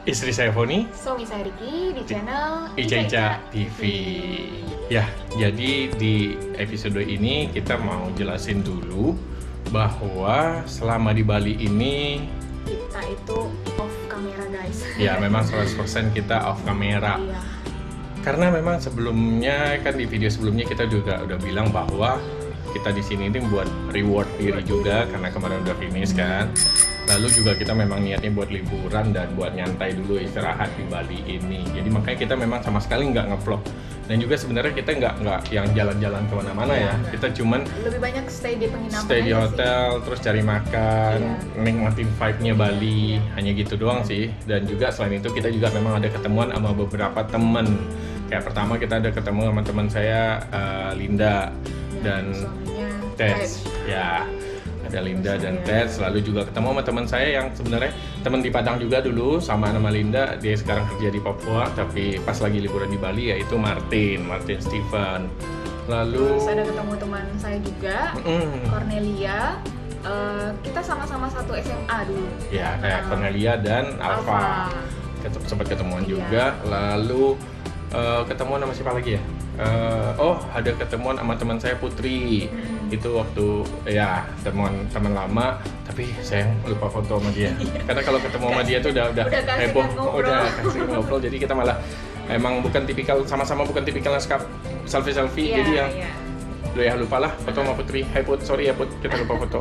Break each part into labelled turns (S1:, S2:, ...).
S1: Istri saya Foni,
S2: suami saya Riki di channel
S1: Ica TV. Ya, jadi di episode ini kita mau jelasin dulu bahwa selama di Bali ini
S2: kita itu off kamera guys.
S1: ya memang 100% kita off kamera.
S2: Iya.
S1: Karena memang sebelumnya kan di video sebelumnya kita juga udah bilang bahwa kita di sini ini buat reward diri juga karena kemarin udah finish kan. Lalu juga kita memang niatnya buat liburan dan buat nyantai dulu istirahat di Bali ini. Jadi makanya kita memang sama sekali nggak ngevlog. Dan juga sebenarnya kita nggak yang jalan-jalan kemana-mana ya. Kita cuman
S2: lebih banyak stay di penginapan.
S1: Stay di hotel, terus cari makan, nikmatin vibe-nya Bali, hanya gitu doang sih. Dan juga selain itu kita juga memang ada ketemuan sama beberapa temen. Kayak pertama kita ada ketemu sama teman saya Linda dan Tess. Ya, ada Linda dan Tess. Lalu juga ketemu sama teman saya yang sebenarnya teman di Padang juga dulu, sama nama Linda. Dia sekarang kerja di Papua, tapi pas lagi liburan di Bali yaitu Martin Steven. Lalu
S2: terus ada ketemu teman saya juga, Cornelia. Kita sama-sama satu SMA dulu.
S1: Ya, kayak Cornelia dan Alfa. Sempat ketemuan juga. Lalu ketemuan sama siapa lagi ya? Ada ketemuan sama teman saya Putri. Itu waktu ya teman lama, tapi saya lupa foto sama dia. Karena kalau ketemu sama dia tuh udah heboh, udah kasih ngobrol. Jadi kita malah emang bukan tipikal, sama-sama bukan tipikal selfie, jadi yang lupa lah foto sama Putri. Hai Put, sorry ya Put, kita lupa foto.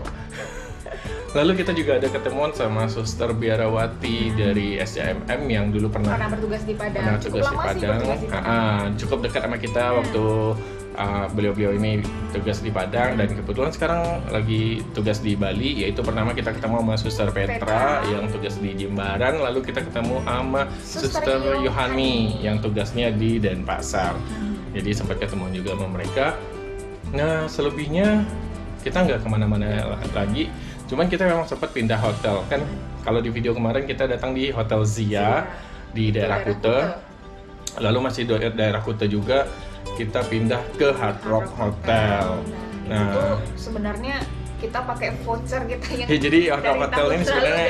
S1: Lalu kita juga ada ketemuan sama Suster Biarawati dari SCMM yang dulu pernah
S2: bertugas di Padang.
S1: Pernah tugas di Padang. Cukup dekat sama kita waktu beliau-beliau ini tugas di Padang, dan kebetulan sekarang lagi tugas di Bali. Yaitu pertama kita ketemu sama Suster Petra yang tugas di Jimbaran, lalu kita ketemu sama Suster Yohani yang tugasnya di Denpasar. Jadi sempat ketemu juga sama mereka. Nah, selebihnya kita nggak kemana-mana lagi. Cuman kita memang sempat pindah hotel kan. Kalau di video kemarin kita datang di Hotel Zia di daerah Kuta. Lalu masih di daerah Kuta juga kita pindah ke Hard Rock Hotel. Nah,
S2: itu sebenarnya kita pakai voucher kita yang
S1: ya, jadi Hard Rock Hotel ini sebenarnya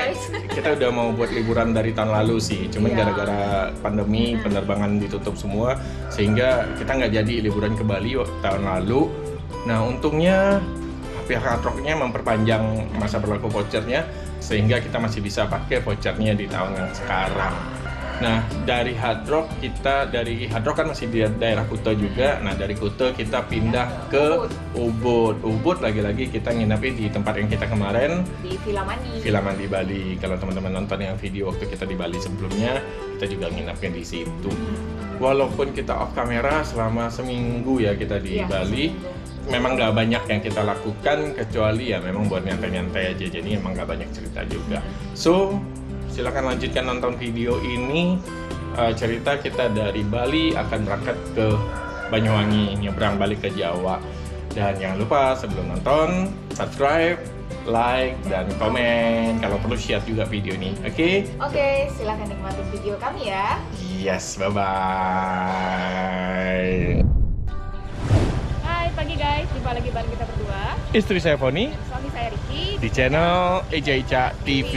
S1: kita udah mau buat liburan dari tahun lalu sih. Cuman gara-gara pandemi penerbangan ditutup semua, sehingga kita nggak jadi liburan ke Bali tahun lalu. Nah, untungnya pihak Hard Rock-nya memperpanjang masa berlaku vouchernya, sehingga kita masih bisa pakai vouchernya di tahun yang sekarang. Nah, dari Hard Rock kan masih di daerah Kuta juga. Nah, dari Kuta kita pindah ke Ubud. Ubud lagi-lagi kita nginepin di tempat yang kita kemarin
S2: di
S1: Villa Mandi Bali. Kalau teman-teman nonton yang video waktu kita di Bali sebelumnya, kita juga nginepin di situ. Walaupun kita off kamera selama seminggu ya kita di Bali. Memang nggak banyak yang kita lakukan, kecuali ya memang buat nyantai-nyantai aja, jadi emang nggak banyak cerita juga. So, silakan lanjutkan nonton video ini. Cerita kita dari Bali akan berangkat ke Banyuwangi, nyebrang balik ke Jawa. Dan jangan lupa sebelum nonton, subscribe, like, dan komen. Kalau perlu share juga video ini, oke?
S2: Oke, silakan nikmatin video kami ya.
S1: Yes, bye-bye.
S2: Pagi guys, jumpa lagi bareng kita berdua.
S1: Istri saya Foni,
S2: suami saya Riki
S1: di channel Ica TV.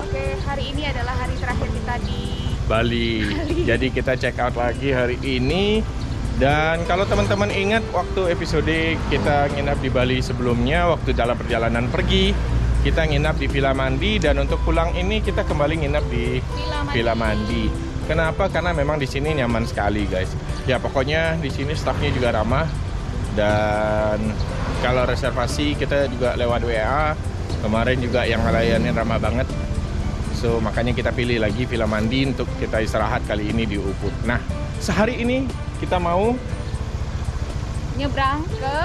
S2: Oke, hari ini adalah hari terakhir kita di
S1: Bali. Jadi kita check out lagi hari ini. Dan kalau teman-teman ingat waktu episode kita nginap di Bali sebelumnya, waktu dalam perjalanan pergi kita nginap di Villa Mandi, dan untuk pulang ini kita kembali nginap di Villa Mandi. Kenapa? Karena memang di sini nyaman sekali guys. Ya pokoknya di sini staffnya juga ramah. Dan kalau reservasi kita juga lewat WA. Kemarin juga yang ngelayanin ramah banget. So makanya kita pilih lagi Villa Mandi untuk kita istirahat kali ini di Ubud. Nah, sehari ini kita mau
S2: nyebrang ke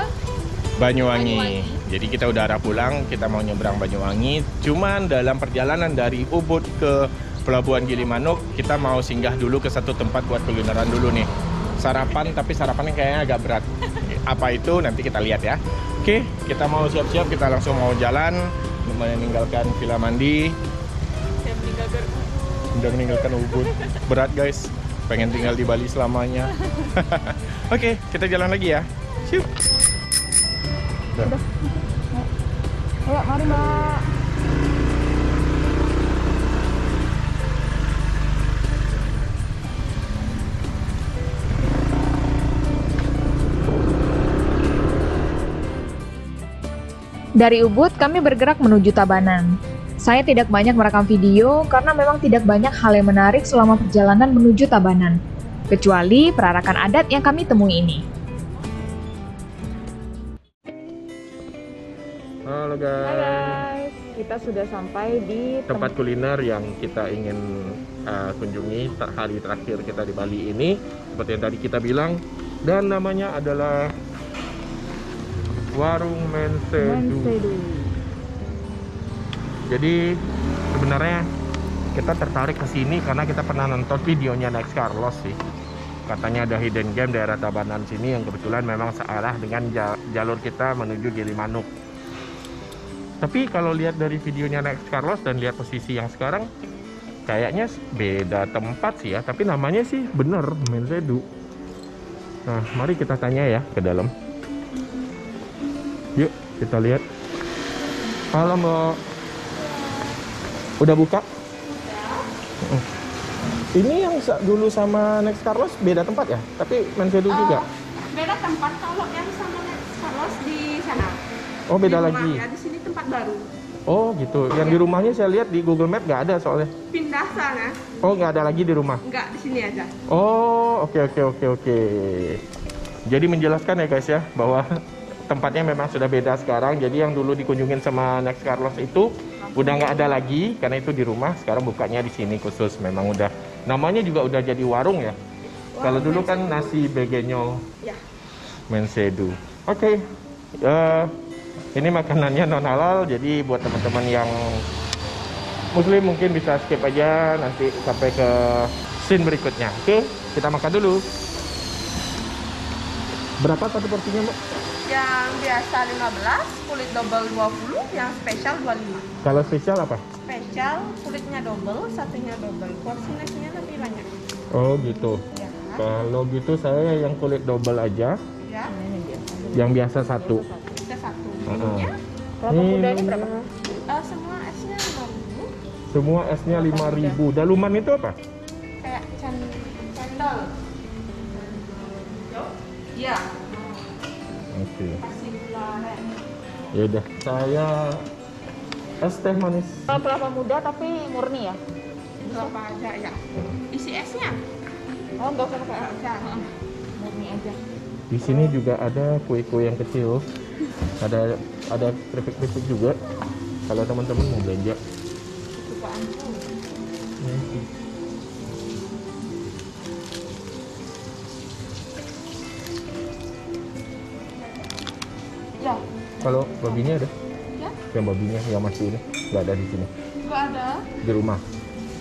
S1: Banyuwangi. Jadi kita udah arah pulang, kita mau nyebrang Banyuwangi. Cuman dalam perjalanan dari Ubud ke Pelabuhan Gilimanuk, kita mau singgah dulu ke satu tempat buat kulineran dulu nih. Sarapan, tapi sarapannya kayaknya agak berat. Apa itu nanti kita lihat ya. Oke, kita mau siap-siap, kita langsung mau jalan meninggalkan Villa Mandi. Udah meninggalkan Ubud. Berat guys, pengen tinggal di Bali selamanya. Oke, kita jalan lagi ya. Siap.
S2: Udah. Ayo, mari Mbak. Dari Ubud, kami bergerak menuju Tabanan. Saya tidak banyak merekam video karena memang tidak banyak hal yang menarik selama perjalanan menuju Tabanan, kecuali perarakan adat yang kami temui ini.
S1: Halo
S2: Hai
S1: guys,
S2: guys, kita sudah sampai di
S1: tempat kuliner yang kita ingin kunjungi hari terakhir kita di Bali ini, seperti yang tadi kita bilang, dan namanya adalah Warung Mensedu. Jadi sebenarnya kita tertarik ke sini karena kita pernah nonton videonya Next Carlos sih. Katanya ada hidden game daerah Tabanan sini yang kebetulan memang searah dengan jalur kita menuju Gilimanuk. Tapi kalau lihat dari videonya Next Carlos dan lihat posisi yang sekarang, kayaknya beda tempat sih ya. Tapi namanya sih bener Mensedu. Nah, mari kita tanya ya ke dalam. Yuk kita lihat. Halo Mbak, udah buka? Ini yang dulu sama Next Carlos beda tempat ya? Tapi Mensedu juga?
S3: Beda tempat. Kalau yang sama Next Carlos di sana.
S1: Oh beda
S3: Di rumah,
S1: lagi?
S3: ya, di sini tempat baru.
S1: Oh gitu, yang di rumahnya saya lihat di Google Map nggak ada soalnya.
S3: Pindah sana.
S1: Oh nggak ada lagi di rumah?
S3: Enggak, di sini aja.
S1: Oh oke. Jadi menjelaskan ya guys ya, bahwa tempatnya memang sudah beda sekarang. Jadi yang dulu dikunjungin sama Next Carlos itu udah nggak ada lagi, karena itu di rumah. Sekarang bukanya di sini khusus, memang udah namanya juga udah jadi warung ya. Kalau dulu kan nasi begenyol
S3: Ya.
S1: Mensedu. Oke. Ini makanannya non halal, jadi buat teman-teman yang muslim mungkin bisa skip aja nanti sampai ke scene berikutnya. Oke, kita makan dulu. Berapa satu porsinya, Mbak?
S3: Yang biasa 15, kulit double 20, yang spesial 25.
S1: Kalau spesial apa?
S3: Spesial kulitnya double, satunya double. Porsi nasinya lebih banyak.
S1: Oh, gitu.
S3: Ya.
S1: Kalau gitu saya yang kulit double aja,
S3: Ya.
S1: yang biasa satu.
S3: Kita satu.
S1: Heeh.
S3: Minumnya
S2: Kelapa muda ini berapa?
S3: semua esnya 5.000.
S1: Semua esnya 5.000. Daluman itu apa?
S3: Kayak cendol. Iya.
S1: Oke.
S3: Kasih gula aren.
S1: Yaudah, saya es teh manis.
S2: Kelapa muda tapi murni ya?
S3: Berapa aja ya? Isi esnya?
S2: Oh nggak usah pakai
S3: Ya.
S2: murni aja.
S1: Di sini juga ada kue-kue yang kecil. Ada keripik-keripik juga. Kalau teman-teman mau belanja.
S3: Kesukaanku. Ya.
S1: Kalau babinya ada?
S3: Ya.
S1: Yang babinya yang masih ini nggak ada di sini.
S3: Nggak ada.
S1: Di rumah.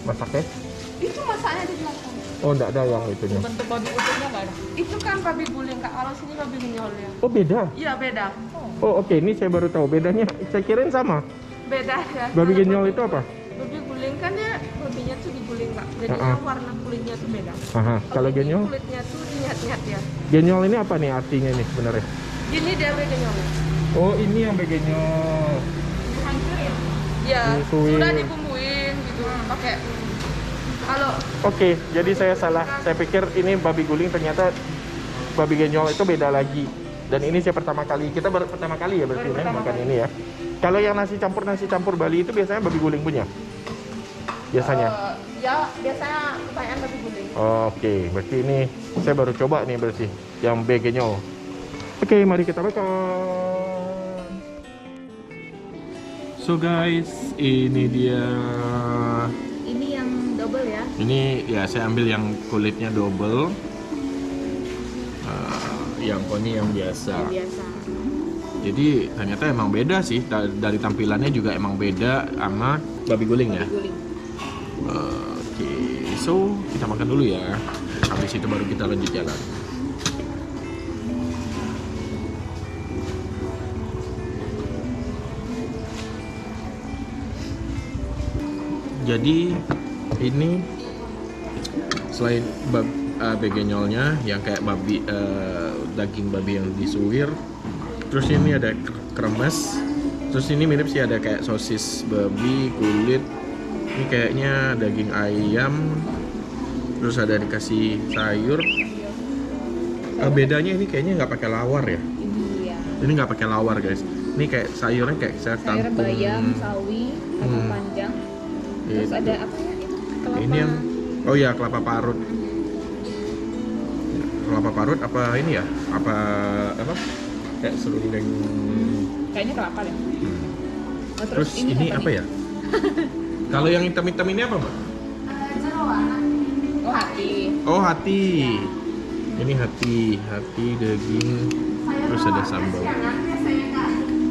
S1: Masaknya?
S3: Itu masaknya di belakang.
S1: Oh, nggak ada yang itunya.
S2: Bentuk babi utuhnya nggak ada?
S3: Itu kan babi guling kak. Kalau sini babi gunyol ya.
S1: Oh, beda.
S3: Iya beda.
S1: Oh, oke. Ini saya baru tahu bedanya. Saya kirain sama.
S3: Beda ya.
S1: Babi
S3: Kalau
S1: genyol itu apa?
S3: Babi guling kan dia babinya tuh diguling kak. Jadi warna kulitnya tuh beda.
S1: Aha. Kalau
S3: ini
S1: genyol?
S3: kulitnya tuh dinyat-nyat ya.
S1: Genyol ini apa nih artinya nih sebenarnya?
S3: Gini dia babi genyolnya.
S1: Oh, ini yang begenyol.
S3: Hancur ya? Ya.
S1: Disuir.
S3: Sudah dibumbuin gitu. Pakai. Kalau
S1: Oke, jadi saya salah. Saya pikir ini babi guling, ternyata babi genyol itu beda lagi. Dan ini saya pertama kali. Kita baru pertama kali ya berarti ya, makan ini ya. Kalau yang nasi campur Bali itu biasanya babi guling punya? Biasanya?
S3: ya biasanya kebanyakan babi guling.
S1: Oke, berarti ini saya baru coba nih berarti yang begenyol. Oke, mari kita makan. So guys, ini dia.
S2: Ini yang double ya?
S1: Ini ya saya ambil yang kulitnya double. Yang koni yang biasa.
S2: Biasa.
S1: Jadi ternyata emang beda sih, dari tampilannya juga emang beda sama babi guling ya.
S2: Guling.
S1: Oke, so kita makan dulu ya. Habis itu baru kita lanjut jalan. Jadi ini selain begenyolnya yang kayak babi, daging babi yang disuwir, terus ini ada kremes, terus ini mirip sih ada kayak sosis babi kulit, ini kayaknya daging ayam, terus ada dikasih sayur. Bedanya ini kayaknya nggak pakai lawar ya.
S2: Iya.
S1: Ini nggak pakai lawar guys. Ini kayak sayurnya kayak sayur
S2: Sayur
S1: kangkung.
S2: bayam, sawi, kacang panjang. Terus
S1: Gitu.
S2: ada apa ya? Kelapa.
S1: Ini yang oh ya kelapa parut. Kelapa parut apa ini ya? Apa kayak serundeng.
S2: Kayaknya kelapa deh. Oh,
S1: Terus ini apa
S2: nih?
S1: ya? Kalau yang hitam-hitam ini apa, Mbak?
S2: Oh, hati.
S1: Oh, hati. Ini hati daging. Terus ada sambal.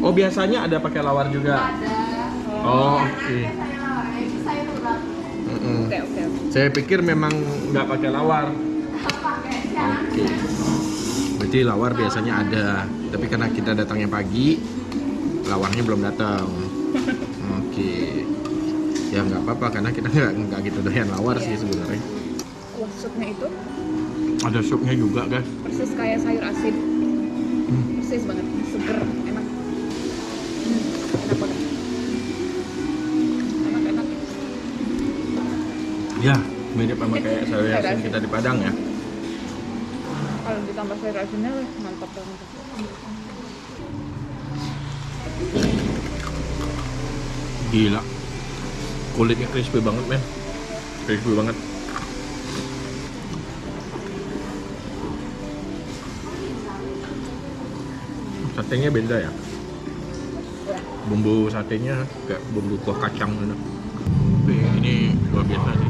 S1: Oh, biasanya ada pakai lawar juga. Oh, oke.
S2: Oke.
S1: Saya pikir memang nggak pakai lawar. Oke. Berarti lawar biasanya ada, tapi karena kita datangnya pagi, lawarnya belum datang. Oke. Ya nggak apa-apa karena kita nggak gitu doyan lawar sih sebenarnya.
S2: Wah, supnya itu
S1: Ada supnya juga, guys.
S2: persis kayak sayur asin. Persis banget, seger, enak. Enak banget. Enak.
S1: Ya, mirip sama kayak sayur asin kita di Padang ya.
S2: Kalau ditambah sayur asinnya, mantap banget.
S1: Gila. Kulitnya crispy banget, men. Crispy banget. Satenya beda ya. Bumbu satenya kayak bumbu kuah kacang gitu. Tapi ini luar biasa sih.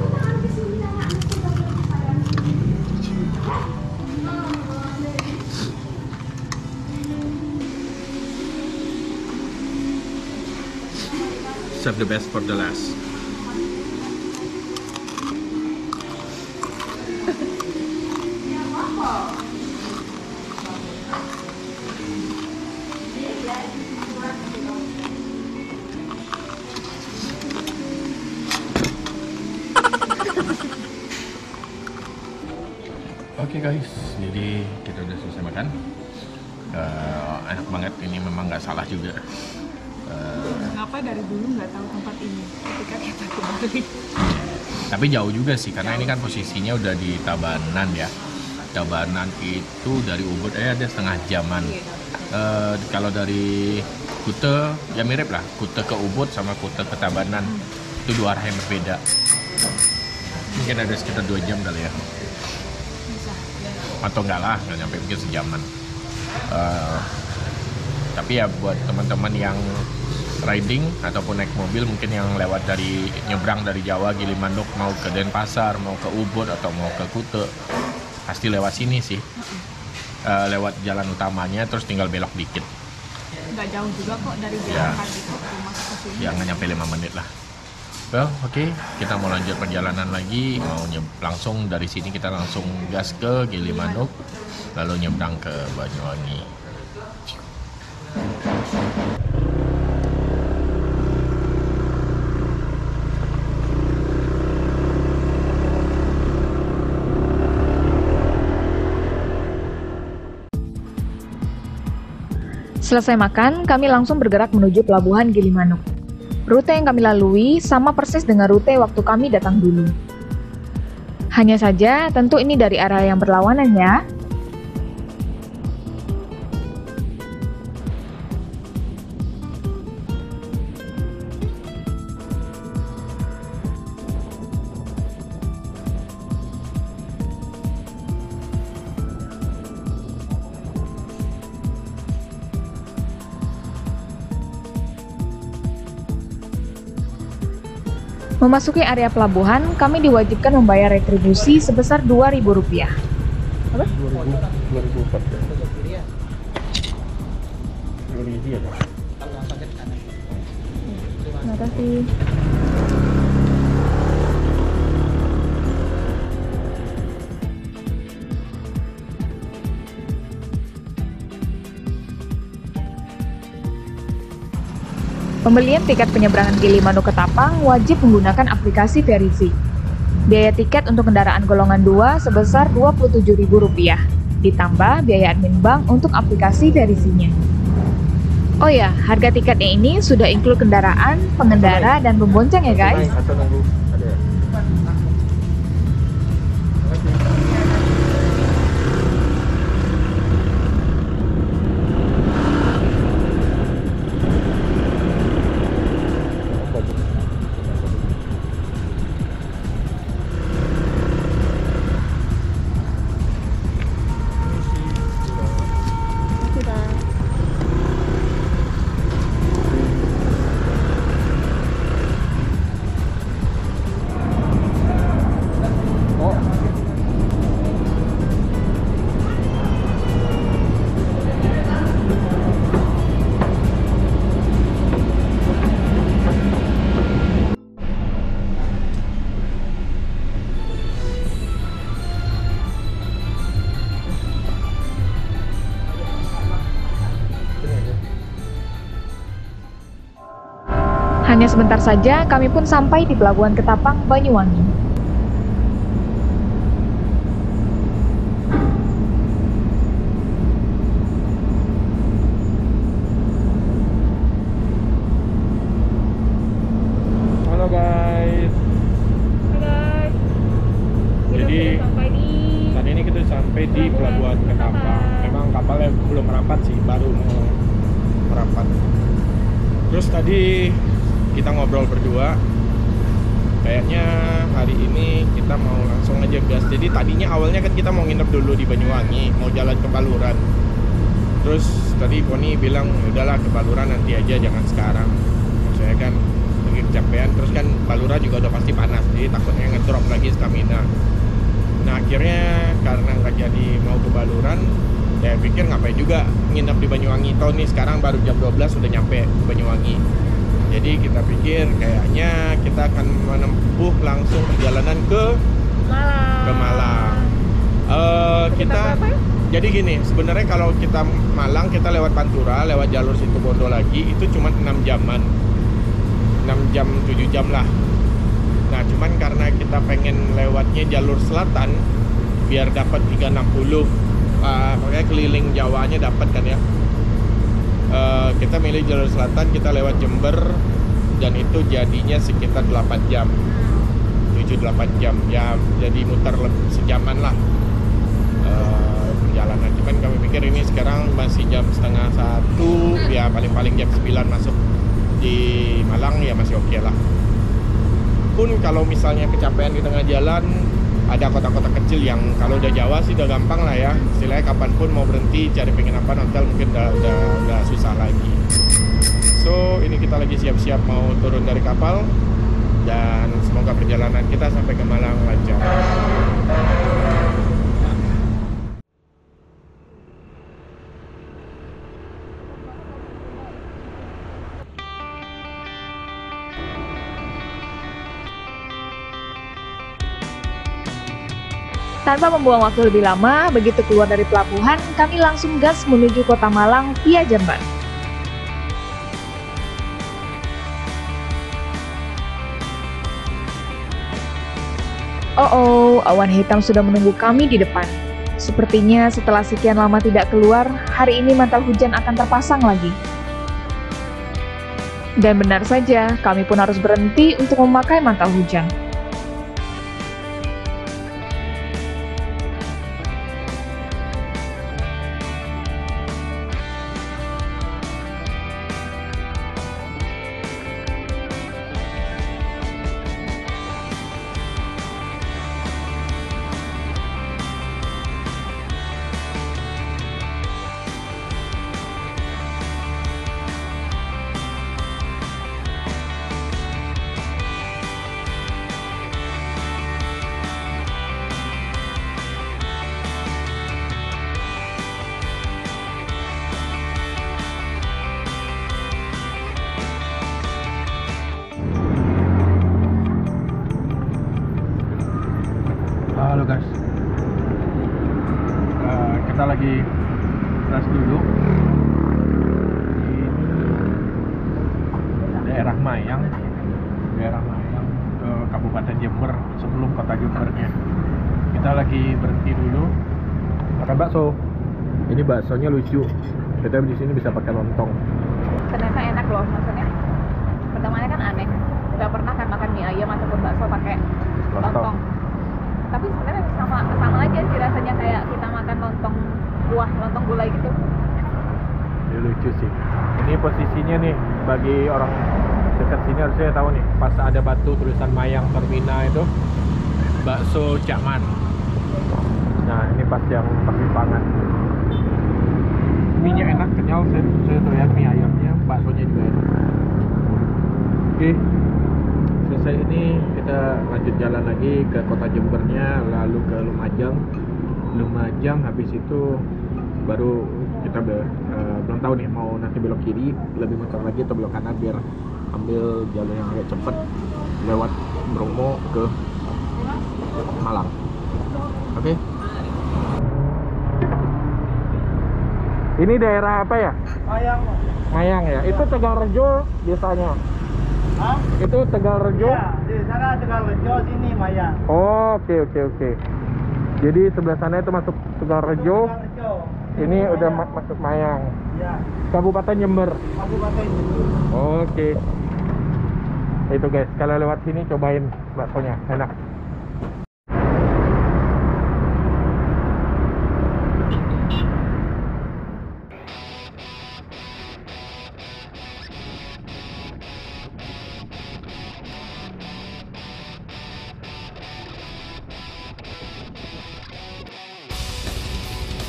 S1: Save the best for the last. Oke guys, jadi kita udah selesai makan. Enak banget, ini memang nggak salah juga.
S2: Kenapa dari dulu nggak tahu tempat ini ketika kita ke Bali?
S1: Tapi jauh juga sih, karena ini kan posisinya udah di Tabanan ya. Tabanan itu dari Ubud ada setengah jaman. Kalau dari Kute ya mirip lah, Kute ke Ubud sama Kute ke Tabanan itu dua arah yang berbeda. Mungkin ada sekitar 2 jam kali ya. Atau enggak lah, nggak nyampe mungkin sejaman. Tapi ya buat teman-teman yang riding ataupun naik mobil mungkin yang lewat dari nyebrang dari Jawa Gilimanuk mau ke Denpasar, mau ke Ubud atau mau ke Kute, pasti lewat sini sih. Lewat jalan utamanya terus tinggal belok dikit.
S2: Nggak jauh juga kok dari jalan
S1: Ya.
S2: kaki kok rumah ke sini.
S1: Ya nggak nyampe 5 menit lah. Well, oke, kita mau lanjut perjalanan lagi. Langsung dari sini kita langsung gas ke Gilimanuk, lalu nyebrang ke Banyuwangi.
S2: Selesai makan, kami langsung bergerak menuju pelabuhan Gilimanuk. Rute yang kami lalui sama persis dengan rute waktu kami datang dulu. Hanya saja, tentu ini dari arah yang berlawanan ya. Memasuki area pelabuhan, kami diwajibkan membayar retribusi sebesar Rp2.000. Apa?
S1: 2004 ya. 2000 ya.
S2: Terima kasih. Pembelian tiket penyeberangan Gilimanuk ke Tapang wajib menggunakan aplikasi Verizi. Biaya tiket untuk kendaraan golongan 2 sebesar Rp27.000, ditambah biaya admin bank untuk aplikasi Verizinya. Oh ya, harga tiketnya ini sudah include kendaraan, pengendara, dan pembonceng ya guys.
S1: Atau nunggu ada ya?
S2: Hanya sebentar saja, kami pun sampai di Pelabuhan Ketapang, Banyuwangi.
S1: Halo guys. Jadi saat ini kita sampai di Pelabuhan Ketapang. Memang kapalnya belum merapat sih, baru mau merapat. Terus tadi kita ngobrol berdua, kayaknya hari ini kita mau langsung aja gas. Jadi tadinya awalnya kan kita mau nginep dulu di Banyuwangi, mau jalan ke Baluran. Terus tadi Poni bilang udahlah ke Baluran nanti aja, jangan sekarang. Maksudnya kan lagi kecapean, terus kan Baluran juga udah pasti panas, jadi takutnya ngedrop lagi stamina. Nah akhirnya karena nggak jadi mau ke Baluran, saya pikir ngapain juga nginep di Banyuwangi. Tahu nih sekarang baru jam 12 sudah nyampe ke Banyuwangi. Jadi kita pikir kayaknya kita akan menempuh langsung perjalanan ke Malang. Kita jadi gini, sebenarnya kalau kita Malang kita lewat Pantura, lewat jalur Situbondo lagi itu cuma 6 jaman. 6 jam 7 jam lah. Nah, cuman karena kita pengen lewatnya jalur selatan biar dapat 360. Makanya keliling Jawanya dapat kan ya. Kita milih jalur selatan, kita lewat Jember dan itu jadinya sekitar 8 jam 7-8 jam ya, jadi muter sejaman lah perjalanan. Cuman kami pikir ini sekarang masih jam setengah 1 ya, paling-paling jam 9 masuk di Malang ya masih oke lah. Pun kalau misalnya kecapean di tengah jalan, ada kota-kota kecil yang kalau udah Jawa sih udah gampang lah ya. Istilahnya kapanpun mau berhenti cari penginapan hotel mungkin udah susah lagi. So ini kita lagi siap-siap mau turun dari kapal dan semoga perjalanan kita sampai ke Malang lancar.
S2: Tanpa membuang waktu lebih lama, begitu keluar dari pelabuhan, kami langsung gas menuju kota Malang via Jamban. Oh, awan hitam sudah menunggu kami di depan. Sepertinya setelah sekian lama tidak keluar, hari ini mantel hujan akan terpasang lagi. Dan benar saja, kami pun harus berhenti untuk memakai mantel hujan.
S1: Halo guys, kita lagi tes dulu di daerah Mayang ke Kabupaten Jember sebelum kota Jembernya. Kita lagi berhenti dulu makan bakso. Ini baksonya lucu, kita di sini bisa pakai lontong.
S2: Ternyata enak loh, maksudnya pertamanya kan aneh, nggak pernah kan makan mie ayam ataupun bakso pakai lontong. Tapi sebenarnya sama aja sih rasanya kayak kita makan lontong kuah, lontong gulai gitu.
S1: Ini lucu sih. Ini posisinya nih bagi orang dekat sini harusnya tahu nih, pas ada batu tulisan Mayang Termina itu bakso Cakman. Nah ini pas yang persimpangan. Mie nya enak, kenyal, saya doyan mie ayamnya, baksonya juga enak. Oke, selesai ini kita lanjut jalan lagi ke kota Jembernya, lalu ke Lumajang. Habis itu baru kita belum tahu nih mau nanti belok kiri lebih muter lagi atau belok kanan biar ambil jalur yang agak cepat lewat Bromo ke Malang. Oke. Ini daerah apa ya? Mayang ya. Itu Tegalrejo biasanya.
S4: Hah?
S1: Itu Tegalrejo?
S4: Iya, di sana Tegalrejo, sini Mayang.
S1: Oh, oke. Jadi sebelah sana itu masuk Tegalrejo,
S4: Tegalrejo.
S1: ini udah masuk Mayang.
S4: Ya,
S1: Kabupaten Jember.
S4: Kabupaten Jember.
S1: Oke. Itu guys, kalau lewat sini cobain baksonya, enak.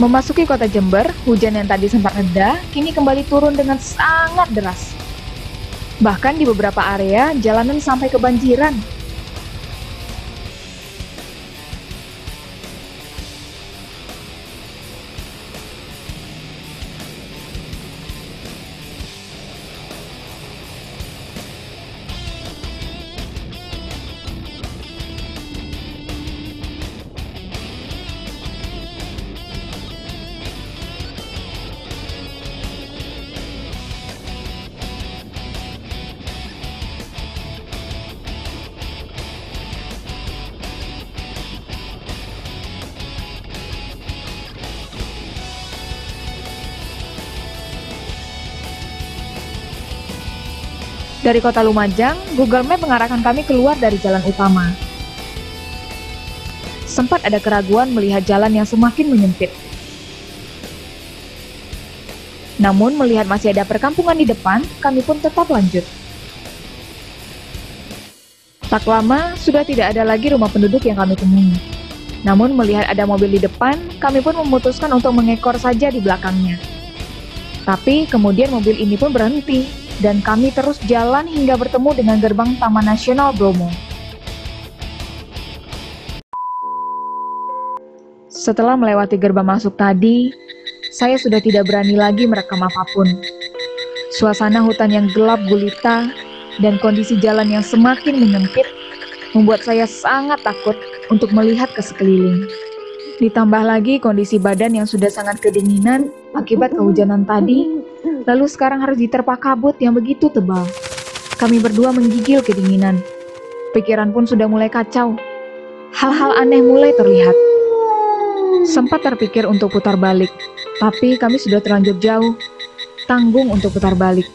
S2: Memasuki kota Jember, hujan yang tadi sempat reda, kini kembali turun dengan sangat deras. Bahkan di beberapa area, jalanan sampai kebanjiran. Dari kota Lumajang, Google Map mengarahkan kami keluar dari jalan utama. Sempat ada keraguan melihat jalan yang semakin menyempit. Namun melihat masih ada perkampungan di depan, kami pun tetap lanjut. Tak lama, sudah tidak ada lagi rumah penduduk yang kami temui. Namun melihat ada mobil di depan, kami pun memutuskan untuk mengekor saja di belakangnya. Tapi kemudian mobil ini pun berhenti. Dan kami terus jalan hingga bertemu dengan gerbang Taman Nasional Bromo. Setelah melewati gerbang masuk tadi, saya sudah tidak berani lagi merekam apapun. Suasana hutan yang gelap gulita dan kondisi jalan yang semakin menyempit membuat saya sangat takut untuk melihat ke sekeliling. Ditambah lagi kondisi badan yang sudah sangat kedinginan akibat kehujanan tadi, lalu sekarang harus diterpa kabut yang begitu tebal. Kami berdua menggigil kedinginan. Pikiran pun sudah mulai kacau. Hal-hal aneh mulai terlihat. Sempat terpikir untuk putar balik, tapi kami sudah terlanjur jauh. Tanggung untuk putar balik.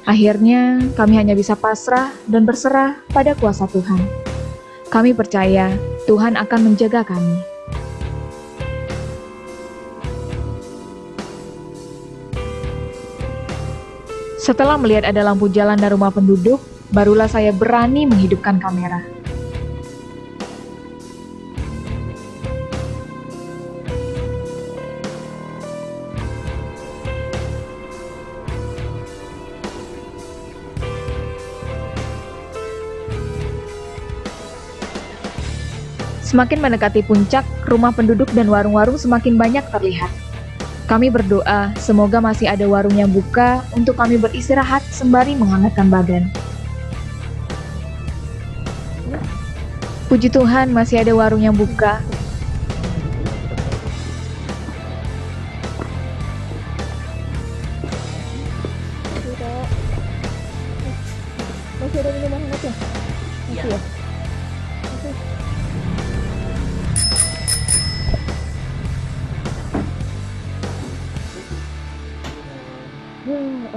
S2: Akhirnya, kami hanya bisa pasrah dan berserah pada kuasa Tuhan. Kami percaya Tuhan akan menjaga kami. Setelah melihat ada lampu jalan dan rumah penduduk, barulah saya berani menghidupkan kamera. Semakin mendekati puncak, rumah penduduk dan warung-warung semakin banyak terlihat. Kami berdoa, semoga masih ada warung yang buka untuk kami beristirahat sembari menghangatkan badan. Puji Tuhan masih ada warung yang buka. Masih ada minuman hangat ya? Masih ya?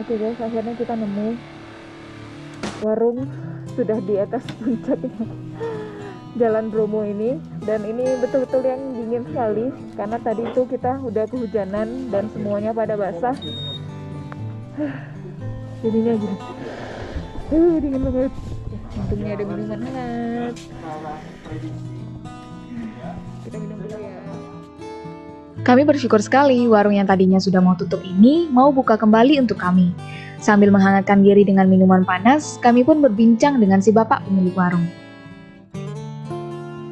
S2: Oke guys, akhirnya kita nemu warung sudah di atas puncak Jalan Bromo ini, dan ini betul-betul yang dingin sekali karena tadi itu kita udah kehujanan dan semuanya pada basah. Jadinya gini, dingin banget. Untungnya ada minuman hangat. Kita minum dulu ya. Kami bersyukur sekali warung yang tadinya sudah mau tutup ini mau buka kembali untuk kami. Sambil menghangatkan diri dengan minuman panas, kami pun berbincang dengan si bapak pemilik warung.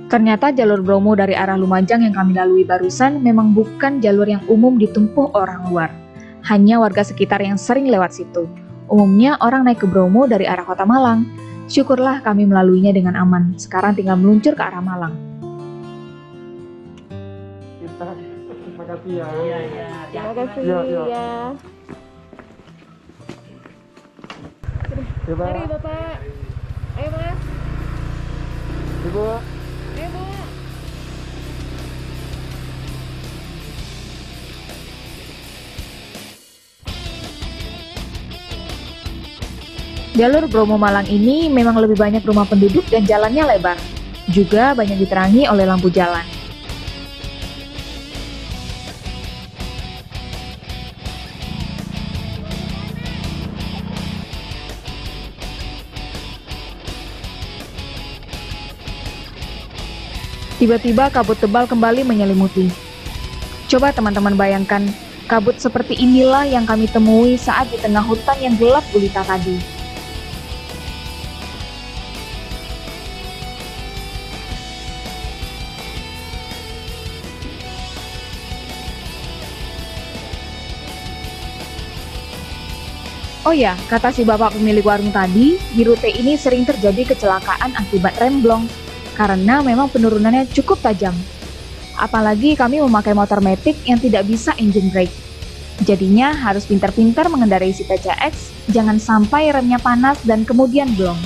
S2: Ternyata jalur Bromo dari arah Lumajang yang kami lalui barusan memang bukan jalur yang umum ditempuh orang luar. Hanya warga sekitar yang sering lewat situ. Umumnya orang naik ke Bromo dari arah kota Malang. Syukurlah kami melaluinya dengan aman. Sekarang tinggal meluncur ke arah Malang.
S1: Terima kasih ya.
S2: Terima kasih
S1: ya.
S2: ya.
S4: Coba.
S2: Mari Bapak. Ayo Mas.
S4: Ibu.
S2: Ayo Bu. Jalur Bromo Malang ini memang lebih banyak rumah penduduk dan jalannya lebar. Juga banyak diterangi oleh lampu jalan. Tiba-tiba kabut tebal kembali menyelimuti. Coba teman-teman bayangkan, kabut seperti inilah yang kami temui saat di tengah hutan yang gelap gulita tadi. Oh ya, kata si bapak pemilik warung tadi, di rute ini sering terjadi kecelakaan akibat remblong, karena memang penurunannya cukup tajam. Apalagi kami memakai motor matic yang tidak bisa engine brake. Jadinya harus pintar-pintar mengendarai si PCX, jangan sampai remnya panas dan kemudian blong.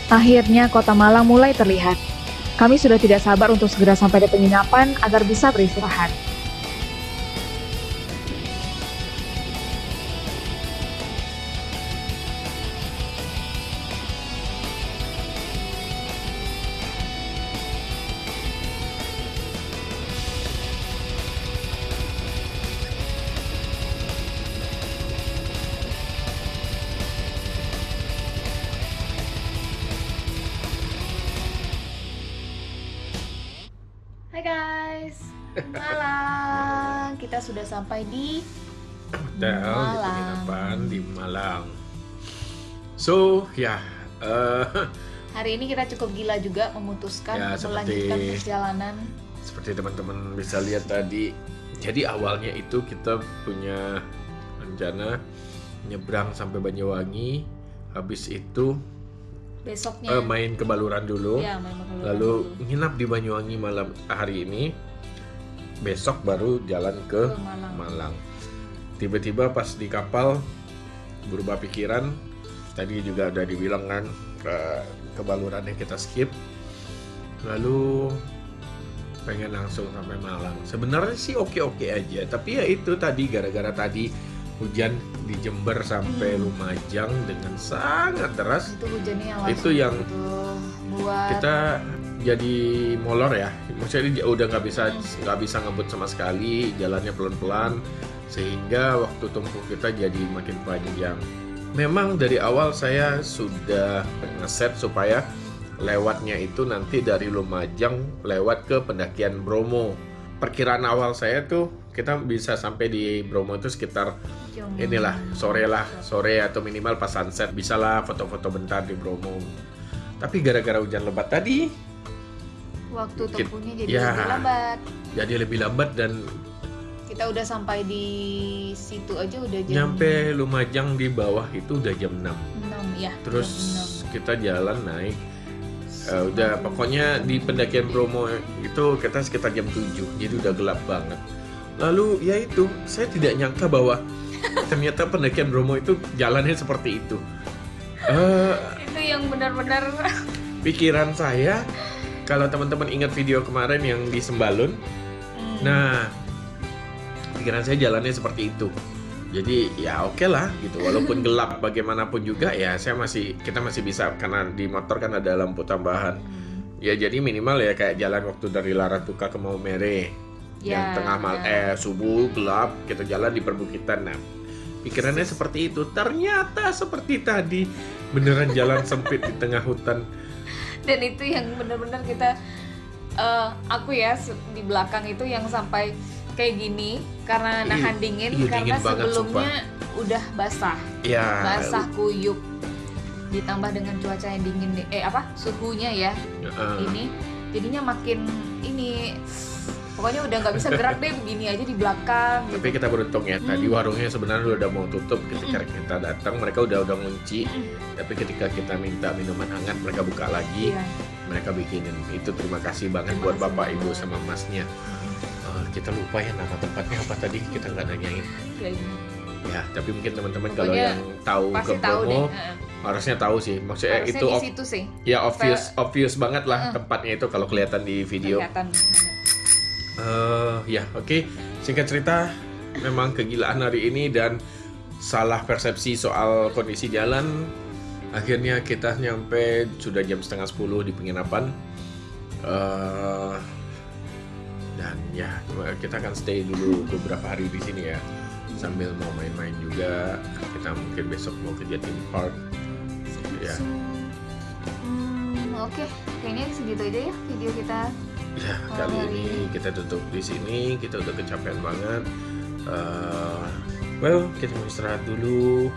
S2: Akhirnya kota Malang mulai terlihat. Kami sudah tidak sabar untuk segera sampai di penginapan agar bisa beristirahat. Hai guys, Malang. Kita sudah sampai di
S1: Hotel di
S2: Malang.
S1: penginapan di Malang. So ya,
S2: Hari ini kita cukup gila juga memutuskan
S1: Ya,
S2: untuk
S1: seperti-
S2: melanjutkan perjalanan.
S1: seperti teman-teman bisa lihat tadi. Jadi awalnya itu kita punya rencana nyebrang sampai Banyuwangi, habis itu
S2: Besoknya
S1: main ke Baluran dulu.
S2: ya, main Baluran
S1: Lalu
S2: dulu.
S1: nginap di Banyuwangi malam hari ini. Besok baru jalan ke
S2: Ke Malang.
S1: Malang. Tiba-tiba pas di kapal berubah pikiran. Tadi juga udah dibilang kan ke Balurannya kita skip. Lalu pengen langsung sampai Malang. Sebenarnya sih oke-oke aja, tapi ya itu tadi gara-gara tadi hujan di Jember sampai Lumajang dengan sangat deras.
S2: Itu hujannya yang
S1: Itu
S2: langsung
S1: yang
S2: gitu buat
S1: kita jadi molor ya, maksudnya udah nggak bisa ngebut sama sekali, jalannya pelan-pelan sehingga waktu tempuh kita jadi makin panjang. Memang dari awal saya sudah ngeset supaya lewatnya itu nanti dari Lumajang lewat ke pendakian Bromo. Perkiraan awal saya tuh kita bisa sampai di Bromo itu sekitar
S2: jam
S1: sore atau minimal pas sunset, bisalah foto-foto bentar di Bromo. Tapi gara-gara hujan lebat tadi
S2: waktu tempuhnya jadi
S1: Ya.
S2: lebih lambat.
S1: jadi lebih lambat dan
S2: Kita udah sampai di situ aja udah jam
S1: nyampe Lumajang di bawah itu udah jam 6.
S2: 6 ya.
S1: Terus
S2: jam
S1: kita jalan naik. Udah pokoknya di pendakian Bromo itu kita sekitar jam 7. Jadi udah gelap banget. Lalu ya itu, saya tidak nyangka bahwa ternyata pendakian Bromo itu jalannya seperti itu.
S2: 6. Itu yang benar-benar
S1: Pikiran saya, kalau teman-teman ingat video kemarin yang di Sembalun, nah pikiran saya jalannya seperti itu. Jadi ya oke lah gitu, walaupun gelap bagaimanapun juga ya kita masih bisa karena di motor kan ada lampu tambahan. Ya jadi minimal ya kayak jalan waktu dari Laratuka ke Maumere yang tengah subuh gelap, kita jalan di perbukitan. Nah, pikirannya seperti itu. Ternyata seperti tadi beneran jalan sempit di tengah hutan.
S2: dan itu yang benar-benar kita aku ya di belakang itu yang sampai kayak gini karena nahan dingin
S1: iya,
S2: karena
S1: dingin banget,
S2: sebelumnya udah basah
S1: Ya,
S2: kuyup ditambah dengan cuaca yang dingin suhunya ya ini jadinya makin ini, pokoknya udah nggak bisa gerak deh, begini aja di belakang.
S1: Tapi kita beruntung ya, tadi warungnya sebenarnya udah mau tutup ketika kita datang, mereka udah ngunci. Tapi ketika kita minta minuman hangat, mereka buka lagi.
S2: Iya.
S1: Mereka bikinin itu, terima kasih banget buat bapak ibu sama masnya. Kita lupa ya nama tempatnya apa tadi, kita nggak nanyain. Ya, tapi mungkin teman-teman kalau
S2: Pokoknya
S1: yang tahu ke
S2: pasti tahu
S1: Bromo
S2: deh.
S1: harusnya tahu sih. Maksudnya
S2: Harusnya
S1: itu
S2: di situ sih.
S1: ya obvious banget lah tempatnya itu kalau kelihatan di video.
S2: Kelihatan banget.
S1: Ya oke. Singkat cerita, memang kegilaan hari ini dan salah persepsi soal kondisi jalan. Akhirnya kita nyampe sudah jam 9:30 di penginapan. Dan ya kita akan stay dulu beberapa hari di sini ya, sambil mau main-main juga. Kita mungkin besok mau ke Jatim Park ya.
S2: Oke, kayaknya segitu aja ya video kita.
S1: Ya kali ini kita tutup di sini, kita udah kecapean banget. Well, kita mau istirahat dulu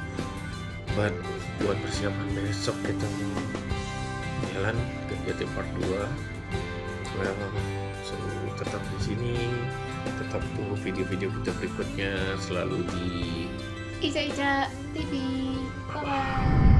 S1: buat persiapan besok kita mau jalan ke Jatim Park 2. Well, so tetap di sini, tetap tunggu video-video kita berikutnya selalu di
S2: Ica TV. Bye bye.